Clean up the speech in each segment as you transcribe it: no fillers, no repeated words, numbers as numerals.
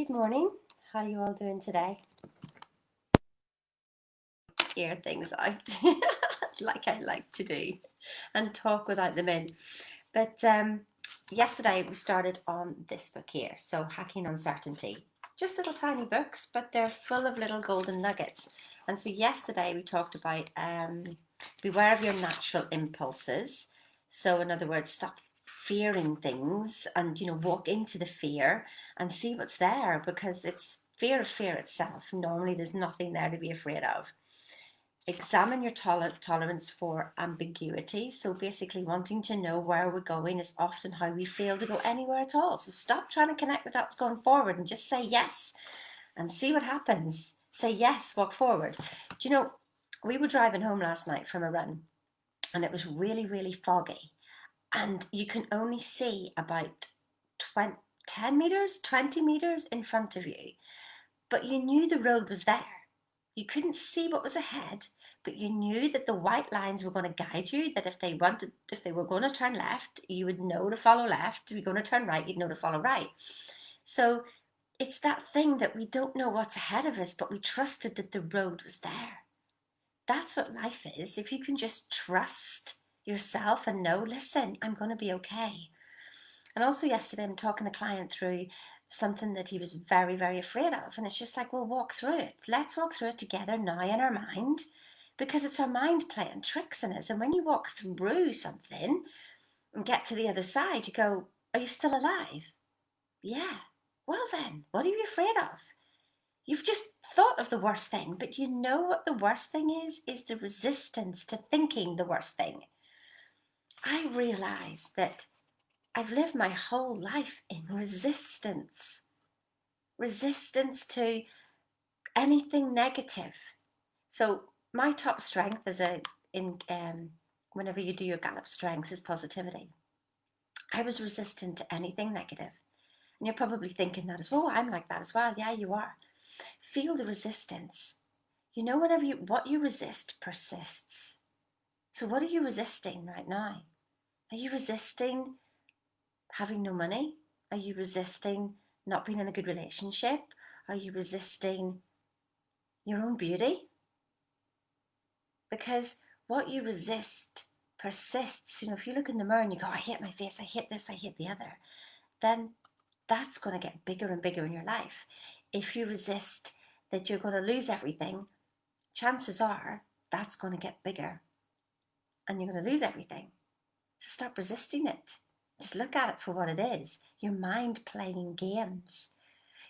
Good morning. How you all doing today? Air things out like I like to do and talk without them in. But yesterday we started on this book here, so Hacking Uncertainty. Just little tiny books, but they're full of little golden nuggets. And so yesterday we talked about beware of your natural impulses. So in other words, stop fearing things and walk into the fear and see what's there, because it's fear of fear itself. Normally there's nothing there to be afraid of. Examine your tolerance for ambiguity. So basically wanting to know where we're going is often how we fail to go anywhere at all. So stop trying to connect the dots going forward and just say yes and see what happens. Say yes, walk forward. Do you know, we were driving home last night from a run and it was really, really foggy. And you can only see about 10 meters, 20 meters in front of you. But you knew the road was there. You couldn't see what was ahead, but you knew that the white lines were going to guide you, that if they were going to turn left, you would know to follow left. If you're going to turn right, you'd know to follow right. So it's that thing that we don't know what's ahead of us, but we trusted that the road was there. That's what life is. If you can just trust yourself and know, listen, I'm going to be okay. And also yesterday, I'm talking a client through something that he was very, very afraid of. And it's just like, well, walk through it. Let's walk through it together now in our mind, because it's our mind playing tricks in us. And when you walk through something and get to the other side, you go, are you still alive? Yeah. Well then, what are you afraid of? You've just thought of the worst thing, but you know what the worst thing is the resistance to thinking the worst thing. I realize that I've lived my whole life in resistance to anything negative. So my top strength is whenever you do your Gallup strengths is positivity. I was resistant to anything negative. And you're probably thinking that as well. I'm like that as well. Yeah, you are. Feel the resistance. You know, what you resist persists. So what are you resisting right now? Are you resisting having no money? Are you resisting not being in a good relationship? Are you resisting your own beauty? Because what you resist persists. You know, if you look in the mirror and you go, I hate my face, I hate this, I hate the other, then that's going to get bigger and bigger in your life. If you resist that you're going to lose everything, chances are that's going to get bigger and you're going to lose everything. So stop resisting it. Just look at it for what it is. Your mind playing games.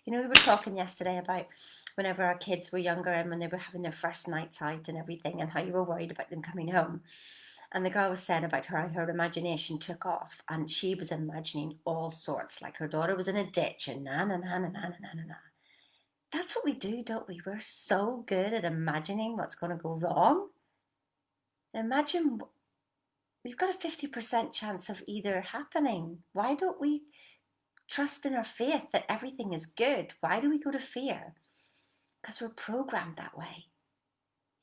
You know, we were talking yesterday about whenever our kids were younger and when they were having their first nights out and everything, and how you were worried about them coming home. And the girl was saying about how her imagination took off and she was imagining all sorts, like her daughter was in a ditch and na na na na na na na na. That's what we do, don't we? We're so good at imagining what's going to go wrong. Imagine we've got a 50% chance of either happening. Why don't we trust in our faith that everything is good? Why do we go to fear? Because we're programmed that way.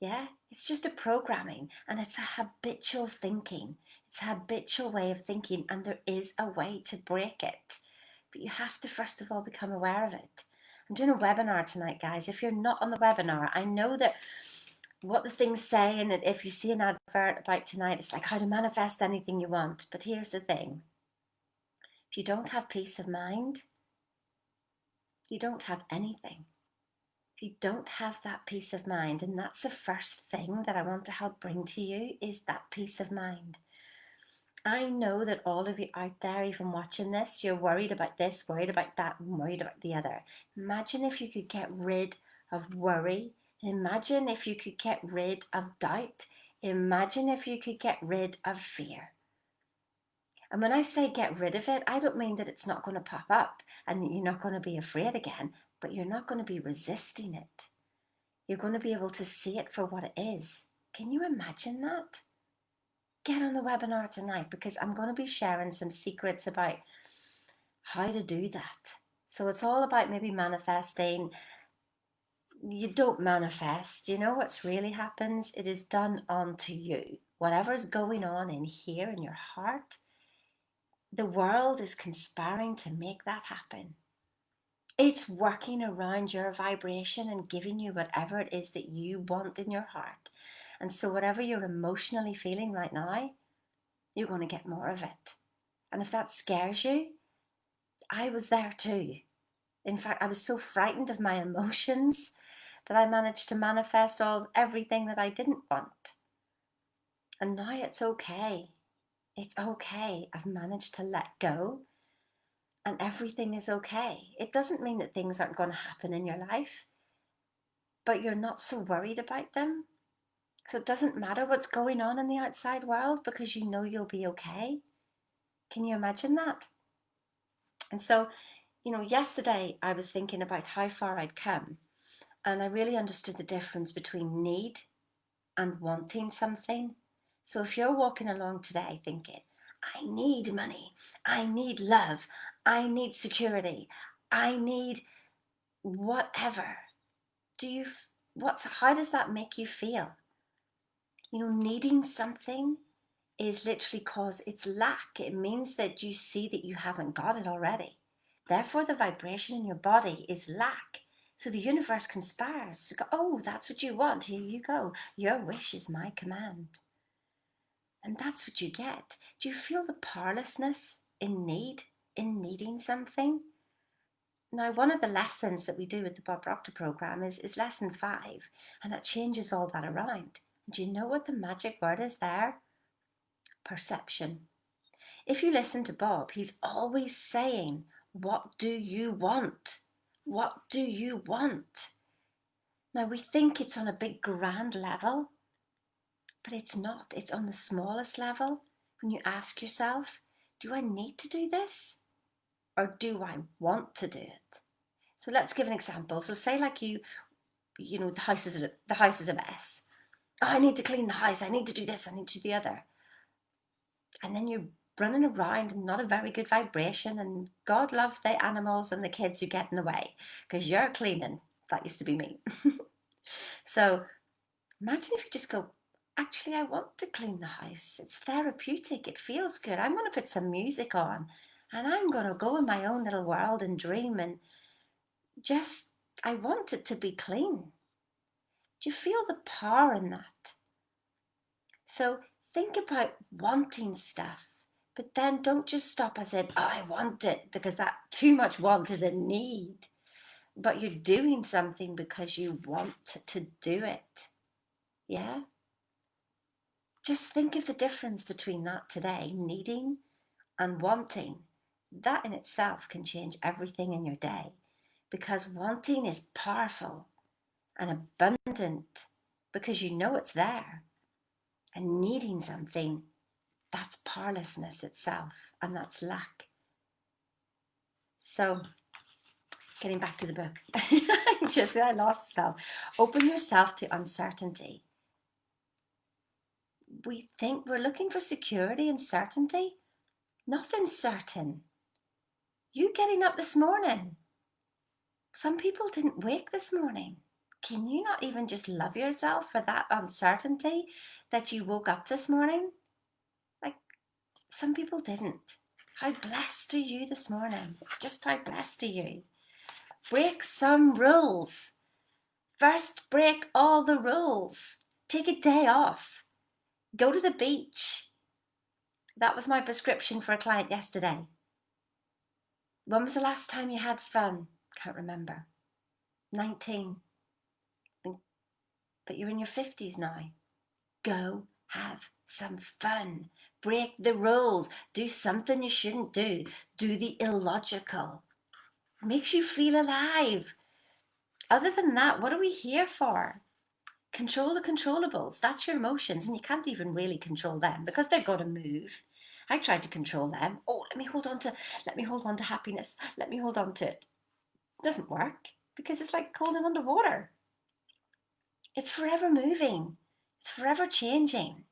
Yeah, it's just a programming and it's a habitual thinking. It's a habitual way of thinking, and there is a way to break it. But you have to first of all become aware of it. I'm doing a webinar tonight, guys. If you're not on the webinar, I know that what the things say, and that if you see an advert about tonight, it's like how to manifest anything you want. But here's the thing. If you don't have peace of mind, you don't have anything. If you don't have that peace of mind, and that's the first thing that I want to help bring to you, is that peace of mind. I know that all of you out there, even watching this, you're worried about this, worried about that, and worried about the other. Imagine if you could get rid of worry. Imagine if you could get rid of doubt. Imagine if you could get rid of fear. And when I say get rid of it, I don't mean that it's not going to pop up and you're not going to be afraid again, but you're not going to be resisting it. You're going to be able to see it for what it is. Can you imagine that? Get on the webinar tonight, because I'm going to be sharing some secrets about how to do that. So it's all about maybe manifesting. You don't manifest. You know what's really happens? It is done onto you. Whatever is going on in here in your heart, the world is conspiring to make that happen. It's working around your vibration and giving you whatever it is that you want in your heart. And so, whatever you're emotionally feeling right now, you're going to get more of it. And if that scares you, I was there too. In fact, I was so frightened of my emotions that I managed to manifest everything that I didn't want. And now it's okay. It's okay. I've managed to let go and everything is okay. It doesn't mean that things aren't going to happen in your life, but you're not so worried about them. So it doesn't matter what's going on in the outside world because you know you'll be okay. Can you imagine that? And so, yesterday I was thinking about how far I'd come, and I really understood the difference between need and wanting something. So if you're walking along today thinking, I need money, I need love, I need security, I need whatever, how does that make you feel? Needing something is literally cause it's lack. It means that you see that you haven't got it already. Therefore, the vibration in your body is lack. So the universe conspires to go, oh, that's what you want. Here you go. Your wish is my command. And that's what you get. Do you feel the powerlessness in needing something? Now, one of the lessons that we do with the Bob Proctor program is lesson 5, and that changes all that around. Do you know what the magic word is there? Perception. If you listen to Bob, he's always saying, what do you want? What do you want? Now, we think it's on a big grand level, but it's not. It's on the smallest level. When you ask yourself, do I need to do this? Or do I want to do it? So let's give an example. So say like the house is a mess. Oh, I need to clean the house. I need to do this. I need to do the other. And then you're running around and not a very good vibration. And God love the animals and the kids who get in the way because you're cleaning. That used to be me. So imagine if you just go, actually, I want to clean the house. It's therapeutic. It feels good. I'm going to put some music on and I'm going to go in my own little world and dream and I want it to be clean. Do you feel the power in that? So think about wanting stuff, but then don't just stop as in, oh, I want it, because that too much want is a need. But you're doing something because you want to do it. Yeah? Just think of the difference between that today, needing and wanting. That in itself can change everything in your day because wanting is powerful and abundant because you know it's there. And needing something, that's powerlessness itself and that's lack. So, getting back to the book, I lost myself. Open yourself to uncertainty. We think we're looking for security and certainty. Nothing's certain. You getting up this morning. Some people didn't wake this morning. Can you not even just love yourself for that uncertainty that you woke up this morning? Like, some people didn't. How blessed are you this morning? Just how blessed are you? Break some rules. First, break all the rules. Take a day off. Go to the beach. That was my prescription for a client yesterday. When was the last time you had fun? Can't remember. 19. But you're in your 50s now. Go have some fun. Break the rules. Do something you shouldn't do. Do the illogical. Makes you feel alive. Other than that, what are we here for? Control the controllables. That's your emotions, and you can't even really control them because they're going to move. I tried to control them. Oh, let me hold on to happiness. Let me hold on to it. It doesn't work because it's like holding underwater. It's forever moving. It's forever changing.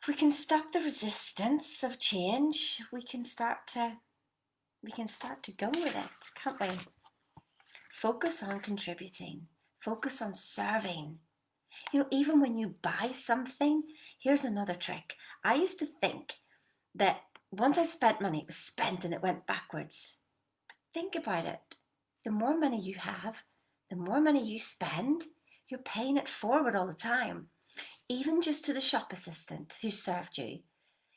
If we can stop the resistance of change, we can start to go with it, can't we? Focus on contributing. Focus on serving. Even when you buy something, here's another trick. I used to think that once I spent money, it was spent and it went backwards. Think about it. the more money you have, the more money you spend, you're paying it forward all the time. Even just to the shop assistant who served you,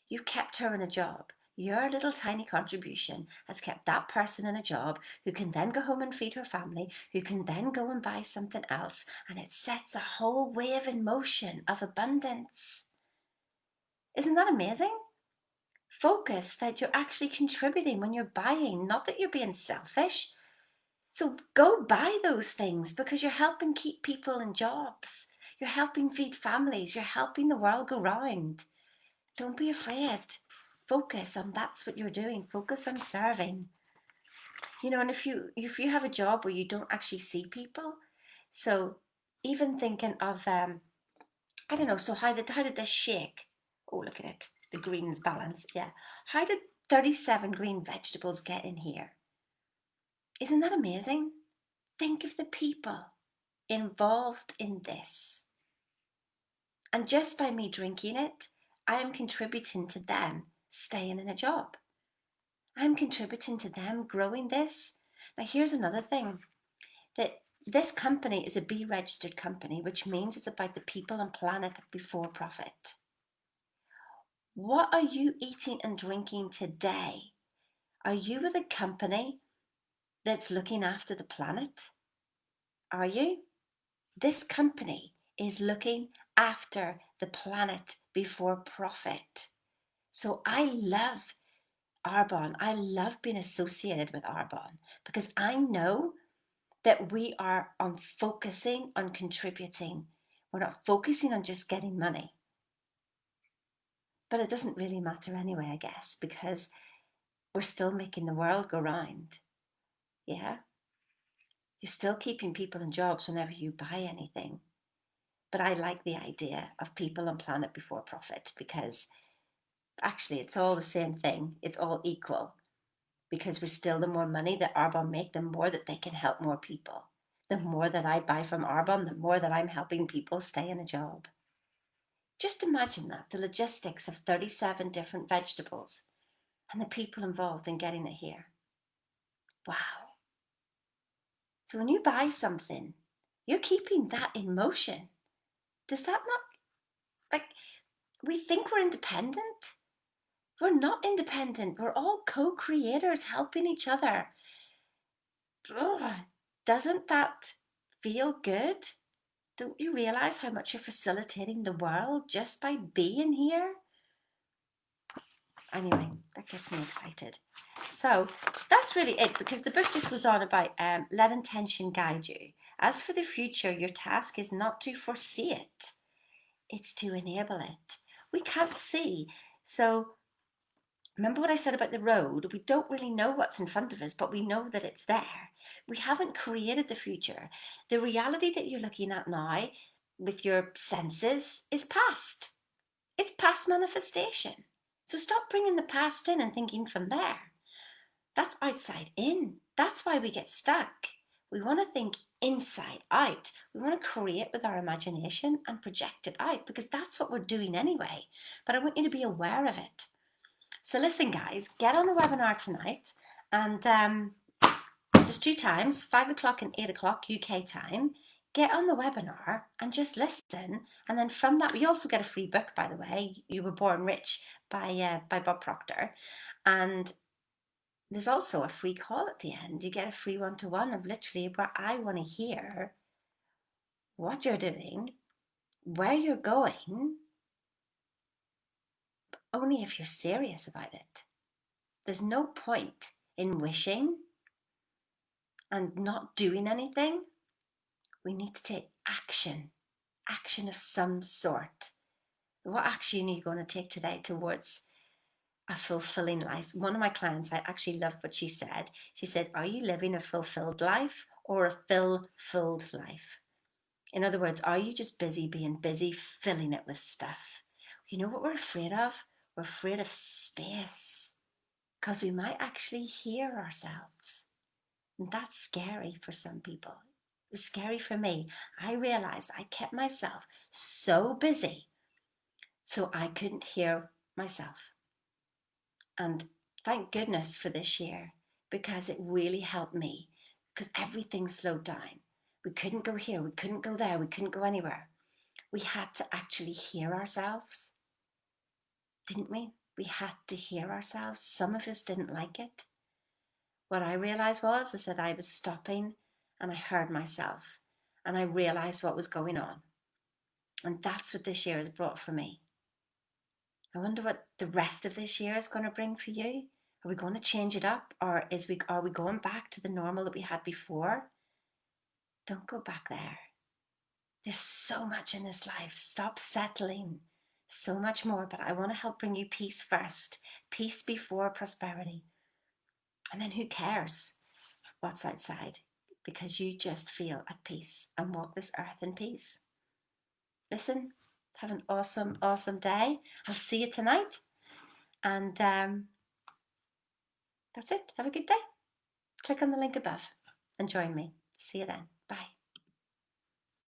you kept her in a job. Your little tiny contribution has kept that person in a job who can then go home and feed her family, who can then go and buy something else, and it sets a whole wave in motion of abundance. Isn't that amazing? Focus that you're actually contributing when you're buying, not that you're being selfish. So go buy those things because you're helping keep people in jobs. You're helping feed families. You're helping the world go round. Don't be afraid. Focus on that's what you're doing. Focus on serving. And if you have a job where you don't actually see people, so even thinking of I don't know. So how did this shake? Oh, look at it. The greens balance. Yeah. How did 37 green vegetables get in here? Isn't that amazing? Think of the people involved in this. And just by me drinking it, I am contributing to them staying in a job. I'm contributing to them growing this. Now, here's another thing, that this company is a B registered company, which means it's about the people and planet before profit. What are you eating and drinking today? Are you with a company that's looking after the planet? Are you? This company is looking after the planet before profit. So I love Arbonne. I love being associated with Arbonne because I know that we are on focusing on contributing. We're not focusing on just getting money. But it doesn't really matter anyway, I guess, because we're still making the world go round. Yeah? You're still keeping people in jobs whenever you buy anything. But I like the idea of people and planet before profit because actually it's all the same thing. It's all equal because we're still, the more money that Arbonne make, the more that they can help more people. The more that I buy from Arbonne, the more that I'm helping people stay in a job. Just imagine that, the logistics of 37 different vegetables and the people involved in getting it here. Wow. So when you buy something, you're keeping that in motion. Does that not, like, we think we're independent? We're not independent. We're all co-creators helping each other. Ugh, doesn't that feel good? Don't you realize how much you're facilitating the world just by being here? Anyway, that gets me excited. So that's really it, because the book just goes on about let intention guide you. As for the future, your task is not to foresee it, it's to enable it. We can't see. So remember what I said about the road? We don't really know what's in front of us, but we know that it's there. We haven't created the future. The reality that you're looking at now with your senses is past. It's past manifestation. So stop bringing the past in and thinking from there. That's outside in. That's why we get stuck. We want to think inside out. We want to create with our imagination and project it out because that's what we're doing anyway. But I want you to be aware of it. So listen, guys, get on the webinar tonight, and there's 2 times, 5 o'clock and 8 o'clock UK time. Get on the webinar and just listen, and then from that, we also get a free book, by the way, You Were Born Rich by Bob Proctor, and there's also a free call at the end. You get a free one-to-one of literally where I want to hear what you're doing, where you're going, only if you're serious about it. There's no point in wishing and not doing anything. We need to take action of some sort. What action are you going to take today towards a fulfilling life? One of my clients, I actually loved what she said. She said, are you living a fulfilled life or a fill-filled life? In other words, are you just busy being busy, filling it with stuff? You know what we're afraid of? We're afraid of space because we might actually hear ourselves. And that's scary for some people. It was scary for me. I realized I kept myself so busy so I couldn't hear myself. And thank goodness for this year, because it really helped me because everything slowed down. We couldn't go here, we couldn't go there, we couldn't go anywhere. We had to actually hear ourselves, didn't we? We had to hear ourselves. Some of us didn't like it. What I realised was is that I was stopping and I heard myself and I realised what was going on. And that's what this year has brought for me. I wonder what the rest of this year is going to bring for you. Are we going to change it up, or are we going back to the normal that we had before? Don't go back there. There's so much in this life. Stop settling. So much more, but I want to help bring you peace first. Peace before prosperity. And then who cares what's outside? Because you just feel at peace and walk this earth in peace. Listen, have an awesome, awesome day. I'll see you tonight. And that's it. Have a good day. Click on the link above and join me. See you then.